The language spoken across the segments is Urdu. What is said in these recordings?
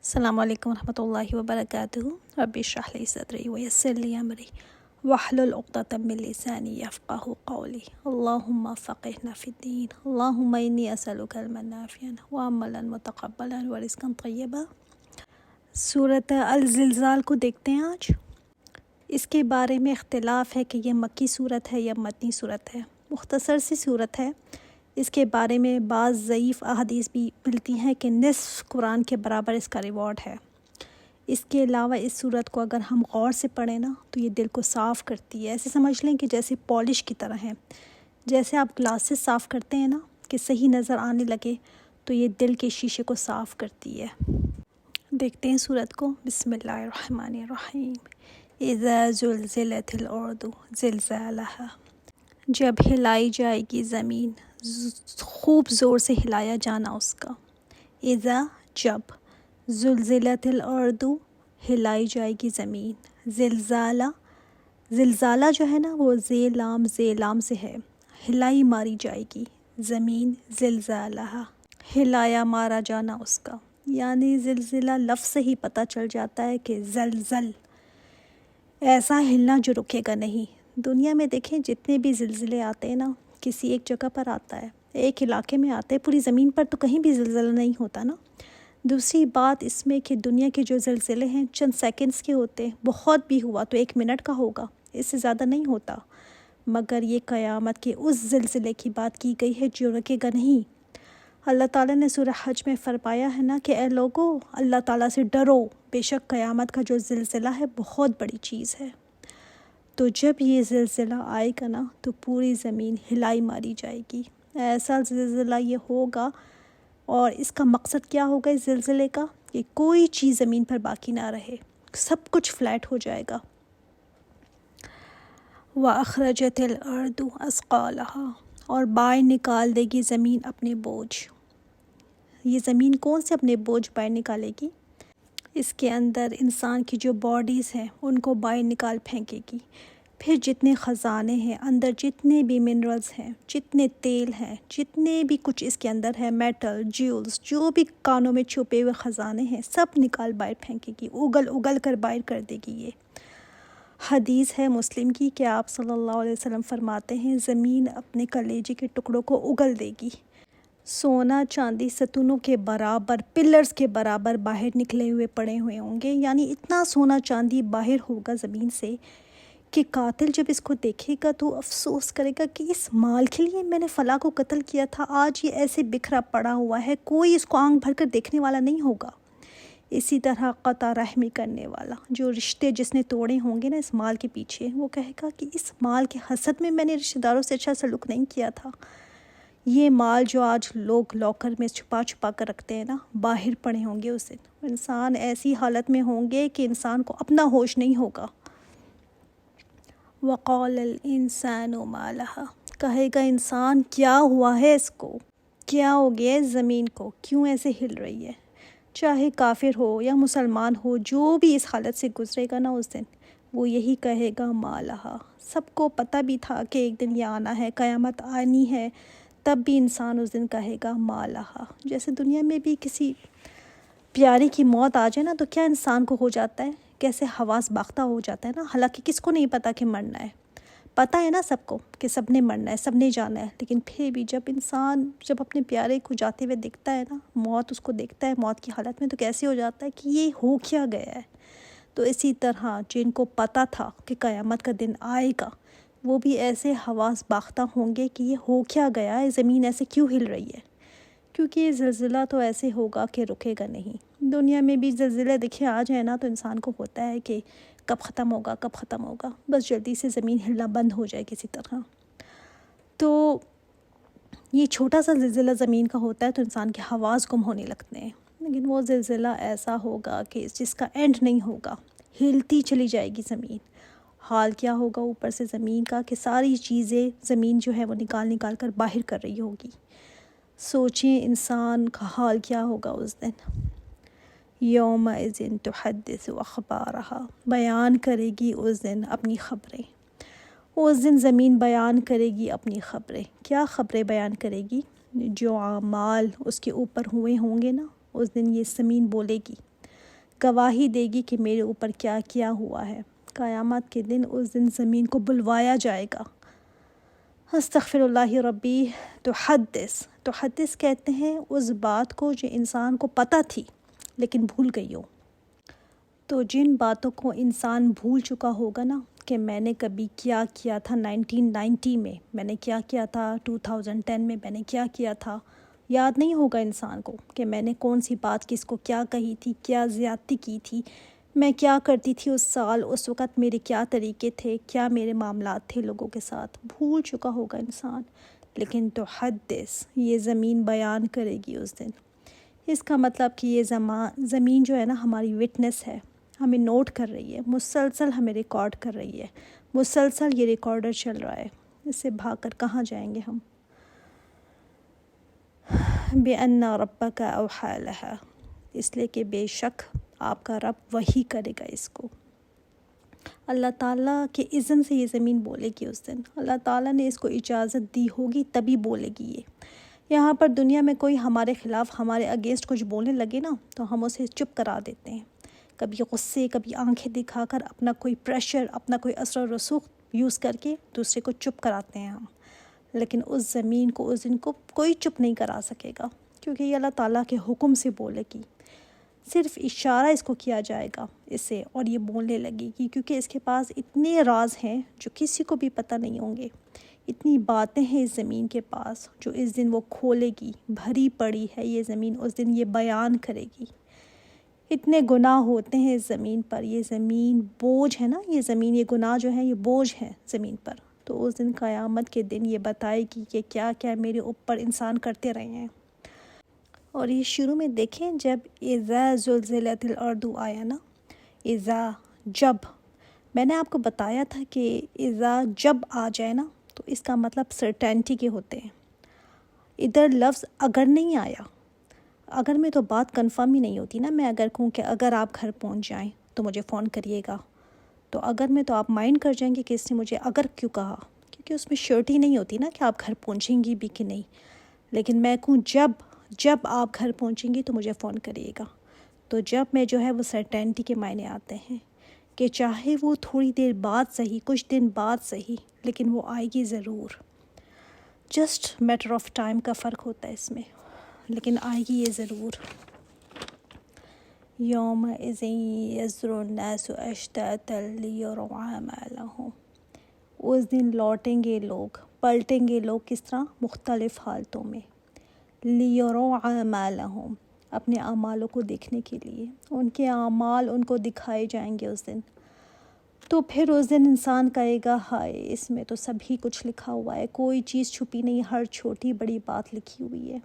السلام علیکم ورحمۃ اللہ وبرکاتہ۔ رب اشرح لی صدری ویسر لی امری واحلل عقدۃ من لسانی یفقہوا قولی۔ اللہم فقہنا فی الدین، اللہم انی اسألک علما نافعا وعملا متقبلا ورزقا طیبا۔ سورۃ الزلزال کو دیکھتے ہیں آج۔ اس کے بارے میں اختلاف ہے کہ یہ مکی صورت ہے یا مدنی صورت ہے۔ مختصر سی صورت ہے۔ اس کے بارے میں بعض ضعیف احادیث بھی ملتی ہیں کہ نصف قرآن کے برابر اس کا ریوارڈ ہے۔ اس کے علاوہ اس صورت کو اگر ہم غور سے پڑھیں نا تو یہ دل کو صاف کرتی ہے۔ ایسے سمجھ لیں کہ جیسے پالش کی طرح ہے، جیسے آپ گلاسز صاف کرتے ہیں نا کہ صحیح نظر آنے لگے، تو یہ دل کے شیشے کو صاف کرتی ہے۔ دیکھتے ہیں صورت کو۔ بسم اللہ الرحمن الرحیم۔ اذا زلزلت الارض زلزالها، جب ہلائی جائے گی زمین، خوب زور سے ہلایا جانا اس کا۔ اذا، جب، زلزلت الارض، ہلائی جائے گی زمین۔ زلزالہ، زلزالہ جو ہے نا وہ زیلام سے ہے، ہلائی ماری جائے گی زمین۔ زلزالہ، ہلایا مارا جانا اس کا، یعنی زلزلہ لفظ سے ہی پتہ چل جاتا ہے کہ زلزل، ایسا ہلنا جو رکے گا نہیں۔ دنیا میں دیکھیں جتنے بھی زلزلے آتے ہیں نا، کسی ایک جگہ پر آتا ہے، ایک علاقے میں آتا ہے، پوری زمین پر تو کہیں بھی زلزلہ نہیں ہوتا نا۔ دوسری بات اس میں کہ دنیا کے جو زلزلے ہیں چند سیکنڈز کے ہوتے ہیں، بہت بھی ہوا تو 1 منٹ کا ہوگا، اس سے زیادہ نہیں ہوتا۔ مگر یہ قیامت کے اس زلزلے کی بات کی گئی ہے جو رکے گا نہیں۔ اللہ تعالیٰ نے سورہ حج میں فرمایا ہے نا کہ اے لوگو، اللہ تعالیٰ سے ڈرو، بے شک قیامت کا جو زلزلہ ہے بہت بڑی چیز ہے۔ تو جب یہ زلزلہ آئے گا نا تو پوری زمین ہلائی ماری جائے گی۔ ایسا زلزلہ یہ ہوگا، اور اس کا مقصد کیا ہوگا اس زلزلے کا؟ کہ کوئی چیز زمین پر باقی نہ رہے، سب کچھ فلیٹ ہو جائے گا۔ وَأَخْرَجَتِ الْأَرْضُ أَثْقَالَهَا، اور باہر نکال دے گی زمین اپنے بوجھ۔ یہ زمین کون سے اپنے بوجھ باہر نکالے گی؟ اس کے اندر انسان کی جو باڈیز ہیں ان کو باہر نکال پھینکے گی۔ پھر جتنے خزانے ہیں اندر، جتنے بھی منرلز ہیں، جتنے تیل ہیں، جتنے بھی کچھ اس کے اندر ہے، میٹل، جیولز، جو بھی کانوں میں چھپے ہوئے خزانے ہیں، سب نکال باہر پھینکے گی، اگل کر باہر کر دے گی۔ یہ حدیث ہے مسلم کی کہ آپ صلی اللہ علیہ وسلم فرماتے ہیں زمین اپنے کلیجے کے ٹکڑوں کو اگل دے گی۔ سونا چاندی ستونوں کے برابر، پلرز کے برابر باہر نکلے ہوئے پڑے ہوئے ہوں گے، یعنی اتنا سونا چاندی باہر ہوگا زمین سے کہ قاتل جب اس کو دیکھے گا تو افسوس کرے گا کہ اس مال کے لیے میں نے فلاں کو قتل کیا تھا، آج یہ ایسے بکھرا پڑا ہوا ہے، کوئی اس کو آنکھ بھر کر دیکھنے والا نہیں ہوگا۔ اسی طرح قطع رحمی کرنے والا، جو رشتے جس نے توڑے ہوں گے نا اس مال کے پیچھے، وہ کہے گا کہ اس مال کے حسد میں نے رشتہ داروں سے اچھا سلوک نہیں کیا تھا۔ یہ مال جو آج لوگ لاکر میں چھپا کر رکھتے ہیں نا، باہر پڑے ہوں گے اس دن۔ انسان ایسی حالت میں ہوں گے کہ انسان کو اپنا ہوش نہیں ہوگا۔ وَقَالَ الْإِنسَانُ مَا لَهَا، کہے گا انسان کیا ہوا ہے اس کو، کیا ہو گیا ہے زمین کو، کیوں ایسے ہل رہی ہے؟ چاہے کافر ہو یا مسلمان ہو، جو بھی اس حالت سے گزرے گا نا اس دن، وہ یہی کہے گا مَا لَهَا۔ سب کو پتہ بھی تھا کہ ایک دن یہ آنا ہے، قیامت آنی ہے، تب بھی انسان اس دن کہے گا مَا لَهَا۔ جیسے دنیا میں بھی کسی پیارے کی موت آ جائے نا تو کیا انسان کو ہو جاتا ہے، کیسے حواس باختہ ہو جاتا ہے نا۔ حالانکہ کس کو نہیں پتا کہ مرنا ہے، پتہ ہے نا سب کو کہ سب نے مرنا ہے، سب نے جانا ہے، لیکن پھر بھی جب انسان اپنے پیارے کو جاتے ہوئے دیکھتا ہے نا، موت اس کو دیکھتا ہے موت کی حالت میں، تو کیسے ہو جاتا ہے کہ یہ ہو کیا گیا ہے۔ تو اسی طرح جن کو پتہ تھا کہ قیامت کا دن آئے گا، وہ بھی ایسے حواس باختہ ہوں گے کہ یہ ہو کیا گیا ہے، زمین ایسے کیوں ہل رہی ہے، کیونکہ یہ زلزلہ تو ایسے ہوگا کہ رکے گا نہیں۔ دنیا میں بھی زلزلے دیکھے آ جائیں نا تو انسان کو ہوتا ہے کہ کب ختم ہوگا، کب ختم ہوگا، بس جلدی سے زمین ہلنا بند ہو جائے کسی طرح۔ تو یہ چھوٹا سا زلزلہ زمین کا ہوتا ہے تو انسان کے حواس گم ہونے لگتے ہیں، لیکن وہ زلزلہ ایسا ہوگا کہ جس کا اینڈ نہیں ہوگا، ہلتی چلی جائے گی زمین۔ حال کیا ہوگا اوپر سے زمین کا کہ ساری چیزیں زمین جو ہے وہ نکال کر باہر کر رہی ہوگی۔ سوچیں انسان کا حال کیا ہوگا اس دن۔ یومئذ تحدث اخبارہا، بیان کرے گی اس دن اپنی خبریں۔ اس دن زمین بیان کرے گی اپنی خبریں۔ کیا خبریں بیان کرے گی؟ جو اعمال اس کے اوپر ہوئے ہوں گے نا، اس دن یہ زمین بولے گی۔ گواہی دے گی کہ میرے اوپر کیا کیا ہوا ہے۔ قیامت کے دن اس دن زمین کو بلوایا جائے گا۔ استغفر اللہ ربی۔ تحدث کہتے ہیں اس بات کو جو انسان کو پتہ تھی لیکن بھول گئی ہو۔ تو جن باتوں کو انسان بھول چکا ہوگا نا، کہ میں نے کبھی کیا کیا تھا 1990 میں نے کیا کیا تھا 2010 میں میں نے کیا کیا تھا، یاد نہیں ہوگا انسان کو کہ میں نے کون سی بات کس کو کیا کہی تھی، کیا زیادتی کی تھی، میں کیا کرتی تھی اس سال، اس وقت میرے کیا طریقے تھے، کیا میرے معاملات تھے لوگوں کے ساتھ، بھول چکا ہوگا انسان۔ لیکن تحدث، یہ زمین بیان کرے گی اس دن۔ اس کا مطلب کہ یہ زمین جو ہے نا ہماری وٹنس ہے، ہمیں نوٹ کر رہی ہے، مسلسل ہمیں ریکارڈ کر رہی ہے، مسلسل یہ ریکارڈر چل رہا ہے۔ اس سے بھاگ کر کہاں جائیں گے ہم؟ بِأَنَّ رَبَّكَ أَوْحَىٰ لَهَا، اس لیے کہ بے شک آپ کا رب وحی کرے گا اس کو۔ اللہ تعالیٰ کے اذن سے یہ زمین بولے گی اس دن۔ اللہ تعالیٰ نے اس کو اجازت دی ہوگی تبھی بولے گی یہ۔ یہاں پر دنیا میں کوئی ہمارے خلاف، ہمارے اگینسٹ کچھ بولنے لگے نا تو ہم اسے چپ کرا دیتے ہیں، کبھی غصے، کبھی آنکھیں دکھا کر، اپنا کوئی پریشر، اپنا کوئی اثر و رسوخ یوز کر کے دوسرے کو چپ کراتے ہیں ہم۔ لیکن اس زمین کو، اس دن کو کوئی چپ نہیں کرا سکے گا، کیونکہ یہ اللہ تعالیٰ کے حکم سے بولے گی۔ صرف اشارہ اس کو کیا جائے گا اسے اور یہ بولنے لگے گی، کیونکہ اس کے پاس اتنے راز ہیں جو کسی کو بھی پتہ نہیں ہوں گے، اتنی باتیں ہیں اس زمین کے پاس جو اس دن وہ کھولے گی۔ بھری پڑی ہے یہ زمین، اس دن یہ بیان کرے گی۔ اتنے گناہ ہوتے ہیں اس زمین پر، یہ زمین بوجھ ہے نا، یہ زمین، یہ گناہ جو ہے یہ بوجھ ہے زمین پر۔ تو اس دن قیامت کے دن یہ بتائے گی کہ کیا کیا میرے اوپر انسان کرتے رہے ہیں۔ اور یہ شروع میں دیکھیں جب اذا زلزلت الارض آیا نا، اذا، جب، میں نے آپ کو بتایا تھا کہ اذا جب آ جائے نا تو اس کا مطلب سرٹینٹی کے ہوتے ہیں۔ ادھر لفظ اگر نہیں آیا، اگر میں تو بات کنفرم ہی نہیں ہوتی نا، میں اگر کہوں کہ اگر آپ گھر پہنچ جائیں تو مجھے فون کریے گا، تو اگر میں تو آپ مائنڈ کر جائیں گے کہ اس نے مجھے اگر کیوں کہا، کیونکہ اس میں شیورٹی نہیں ہوتی نا کہ آپ گھر پہنچیں گی بھی کہ نہیں۔ لیکن میں کہوں جب آپ گھر پہنچیں گی تو مجھے فون کریے گا، تو جب میں جو ہے وہ سرٹینٹی کے معنی آتے ہیں کہ چاہے وہ تھوڑی دیر بعد صحیح، کچھ دن بعد صحیح، لیکن وہ آئے گی ضرور۔ جسٹ میٹر آف ٹائم کا فرق ہوتا ہے اس میں، لیکن آئے گی یہ ضرور۔ یومئذ یصدر الناس اشتاتا لیروا اعمالهم، اس دن لوٹیں گے لوگ، پلٹیں گے لوگ، کس طرح؟ مختلف حالتوں میں۔ لیروا اعمالهم، اپنے اعمالوں کو دیکھنے کے لیے، ان کے اعمال ان کو دکھائے جائیں گے اس دن۔ تو پھر اس دن انسان کہے گا ہائے، اس میں تو سبھی کچھ لکھا ہوا ہے، کوئی چیز چھپی نہیں، ہر چھوٹی بڑی بات لکھی ہوئی ہے۔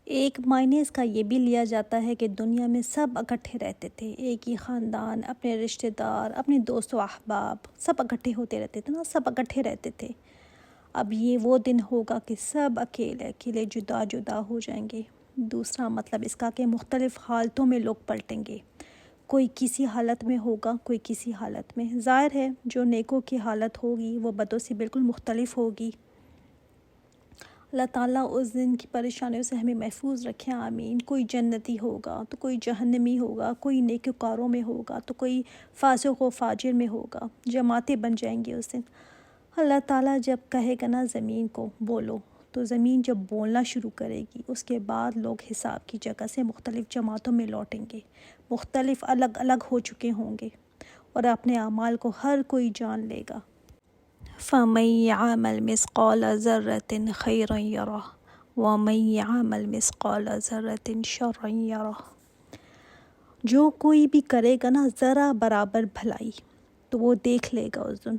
ایک معنی اس کا یہ بھی لیا جاتا ہے کہ دنیا میں سب اکٹھے رہتے تھے، ایک ہی خاندان، اپنے رشتہ دار، اپنے دوست و احباب، سب اکٹھے ہوتے رہتے تھے نا، سب اکٹھے رہتے تھے۔ اب یہ وہ دن ہوگا کہ سب اکیلے اکیلے، جدا جدا ہو جائیں گے۔ دوسرا مطلب اس کا کہ مختلف حالتوں میں لوگ پلٹیں گے، کوئی کسی حالت میں ہوگا، کوئی کسی حالت میں۔ ظاہر ہے جو نیکوں کی حالت ہوگی وہ بدوں سے بالکل مختلف ہوگی۔ اللہ تعالیٰ اس دن کی پریشانیوں سے ہمیں محفوظ رکھیں، آمین۔ کوئی جنتی ہوگا تو کوئی جہنمی ہوگا، کوئی نیکوکاروں میں ہوگا تو کوئی فاسق و فاجر میں ہوگا، جماعتیں بن جائیں گی اس دن۔ اللہ تعالیٰ جب کہے گا نا زمین کو بولو، تو زمین جب بولنا شروع کرے گی، اس کے بعد لوگ حساب کی جگہ سے مختلف جماعتوں میں لوٹیں گے، مختلف الگ الگ ہو چکے ہوں گے، اور اپنے اعمال کو ہر کوئی جان لے گا۔ فَمَن يَعْمَلْ مِثْقَالَ ذَرَّةٍ خَيْرًا يَرَهُ وَمَن يَعْمَلْ مِثْقَالَ ذَرَّةٍ شَرًّا يَرَهُ، جو کوئی بھی کرے گا نا ذرا برابر بھلائی تو وہ دیکھ لے گا اس دن۔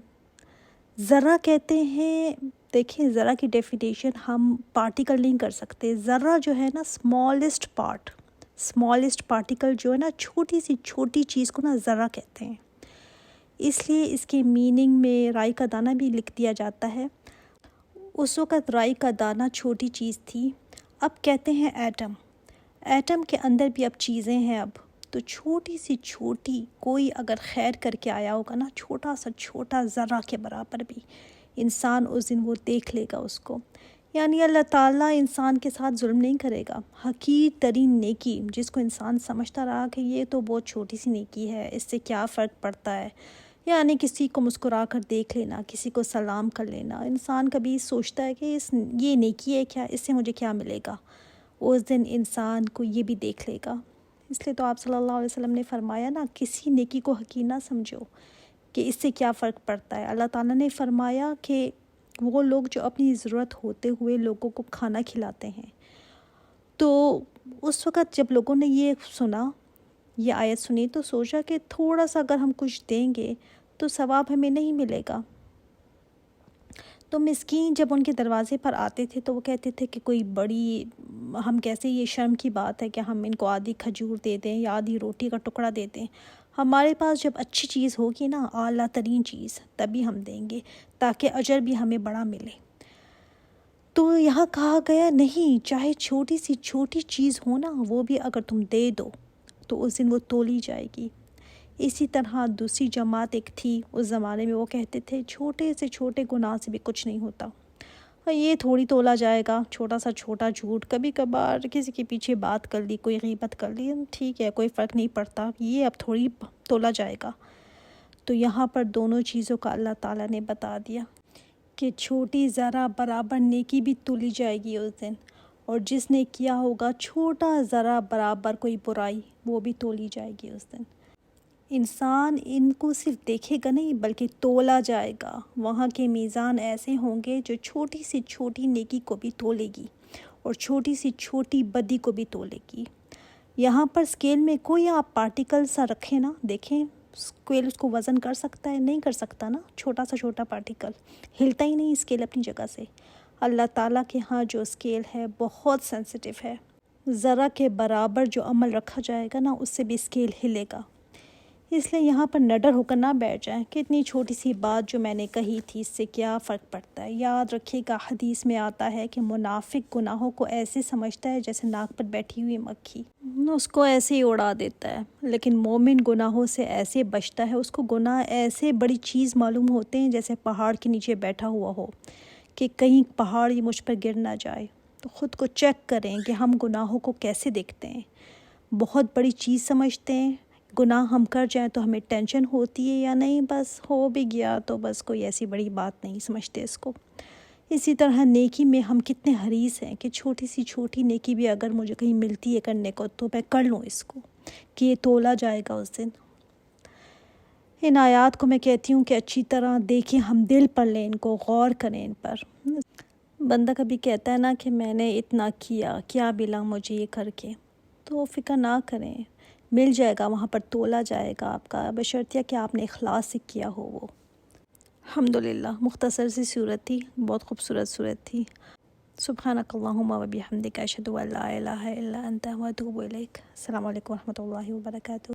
ذرہ کہتے ہیں، دیکھیں ذرہ کی ڈیفینیشن ہم پارٹیکل نہیں کر سکتے۔ ذرہ جو ہے نا اسمالسٹ پارٹ، اسمالسٹ پارٹیکل جو ہے نا، چھوٹی سی چھوٹی چیز کو نا ذرہ کہتے ہیں۔ اس لیے اس کے میننگ میں رائی کا دانہ بھی لکھ دیا جاتا ہے۔ اس وقت رائی کا دانہ چھوٹی چیز تھی، اب کہتے ہیں ایٹم۔ ایٹم کے اندر بھی اب چیزیں ہیں، اب تو چھوٹی سی چھوٹی کوئی اگر خیر کر کے آیا ہوگا نا، چھوٹا سا چھوٹا ذرہ کے برابر بھی، انسان اس دن وہ دیکھ لے گا اس کو یعنی اللہ تعالیٰ انسان کے ساتھ ظلم نہیں کرے گا. حقیر ترین نیکی جس کو انسان سمجھتا رہا کہ یہ تو بہت چھوٹی سی نیکی ہے، اس سے کیا فرق پڑتا ہے، یعنی کسی کو مسکرا کر دیکھ لینا، کسی کو سلام کر لینا. انسان کبھی سوچتا ہے کہ یہ نیکی ہے کیا، اس سے مجھے کیا ملے گا. اس دن انسان کو یہ بھی دیکھ لے گا. اس لیے تو آپ صلی اللہ علیہ وسلم نے فرمایا نا، کسی نیکی کو حقیر نہ سمجھو کہ اس سے کیا فرق پڑتا ہے. اللہ تعالیٰ نے فرمایا کہ وہ لوگ جو اپنی ضرورت ہوتے ہوئے لوگوں کو کھانا کھلاتے ہیں، تو اس وقت جب لوگوں نے یہ سنا، یہ آیت سنی، تو سوچا کہ تھوڑا سا اگر ہم کچھ دیں گے تو ثواب ہمیں نہیں ملے گا. تو مسکین جب ان کے دروازے پر آتے تھے تو وہ کہتے تھے کہ کوئی بڑی، ہم کیسے، یہ شرم کی بات ہے کہ ہم ان کو آدھی کھجور دے دیں یا آدھی روٹی کا ٹکڑا دے دیں. ہمارے پاس جب اچھی چیز ہوگی نا، اعلیٰ ترین چیز، تبھی ہم دیں گے تاکہ اجر بھی ہمیں بڑا ملے. تو یہاں کہا گیا نہیں، چاہے چھوٹی سی چھوٹی چیز ہو نا، وہ بھی اگر تم دے دو تو اس دن وہ تولی جائے گی. اسی طرح دوسری جماعت ایک تھی اس زمانے میں، وہ کہتے تھے چھوٹے سے چھوٹے گناہ سے بھی کچھ نہیں ہوتا، اور یہ تھوڑی تولا جائے گا. چھوٹا سا چھوٹا جھوٹ، کبھی کبھار کسی کے پیچھے بات کر لی، کوئی غیبت کر لی، ٹھیک ہے، کوئی فرق نہیں پڑتا، یہ اب تھوڑی تولا جائے گا. تو یہاں پر دونوں چیزوں کا اللہ تعالیٰ نے بتا دیا کہ چھوٹی ذرا برابر نیکی بھی تولی جائے گی اس دن، اور جس نے کیا ہوگا چھوٹا ذرا برابر کوئی برائی، وہ بھی تولی جائے گی اس دن. انسان ان کو صرف دیکھے گا نہیں بلکہ تولا جائے گا. وہاں کے میزان ایسے ہوں گے جو چھوٹی سی چھوٹی نیکی کو بھی تولے گی اور چھوٹی سی چھوٹی بدی کو بھی تولے گی. یہاں پر اسکیل میں کوئی آپ پارٹیکل سا رکھیں نا، دیکھیں اسکیل اس کو وزن کر سکتا ہے؟ نہیں کر سکتا نا. چھوٹا سا چھوٹا پارٹیکل ہلتا ہی نہیں اسکیل اپنی جگہ سے. اللہ تعالیٰ کے ہاں جو اسکیل ہے بہت سینسٹیو ہے. ذرا کے برابر جو عمل رکھا جائے گا نا، اس سے بھی اسکیل ہلے گا. اس لیے یہاں پر نڈر ہو کر نہ بیٹھ جائیں کہ اتنی چھوٹی سی بات جو میں نے کہی تھی، اس سے کیا فرق پڑتا ہے. یاد رکھیے گا، حدیث میں آتا ہے کہ منافق گناہوں کو ایسے سمجھتا ہے جیسے ناک پر بیٹھی ہوئی مکھی، اس کو ایسے ہی اڑا دیتا ہے. لیکن مومن گناہوں سے ایسے بچتا ہے، اس کو گناہ ایسے بڑی چیز معلوم ہوتے ہیں جیسے پہاڑ کے نیچے بیٹھا ہوا ہو، کہ کہیں پہاڑ ہی مجھ پر گر نہ جائے. تو خود کو چیک کریں کہ ہم گناہوں کو کیسے دیکھتے ہیں. بہت بڑی چیز سمجھتے ہیں. گناہ ہم کر جائیں تو ہمیں ٹینشن ہوتی ہے، یا نہیں بس ہو بھی گیا تو بس کوئی ایسی بڑی بات نہیں سمجھتے اس کو. اسی طرح نیکی میں ہم کتنے حریص ہیں کہ چھوٹی سی چھوٹی نیکی بھی اگر مجھے کہیں ملتی ہے کرنے کو تو میں کر لوں اس کو، کہ یہ تولا جائے گا اس دن. ان آیات کو میں کہتی ہوں کہ اچھی طرح دیکھیں، ہم دل پر لیں ان کو، غور کریں ان پر. بندہ کبھی کہتا ہے نا کہ میں نے اتنا کیا ملا مجھے یہ کر کے، تو فکر نہ کریں، مل جائے گا، وہاں پر تولا جائے گا آپ کا، بشرطیہ کہ آپ نے اخلاص سے کیا ہو وہ. الحمدللہ. مختصر سی صورت تھی، بہت خوبصورت صورت تھی. سبحانک اللہم و بحمدک، اشہد ان لا الہ الا انت و اتوب الیک. السلام علیکم و رحمۃ اللہ وبرکاتہ.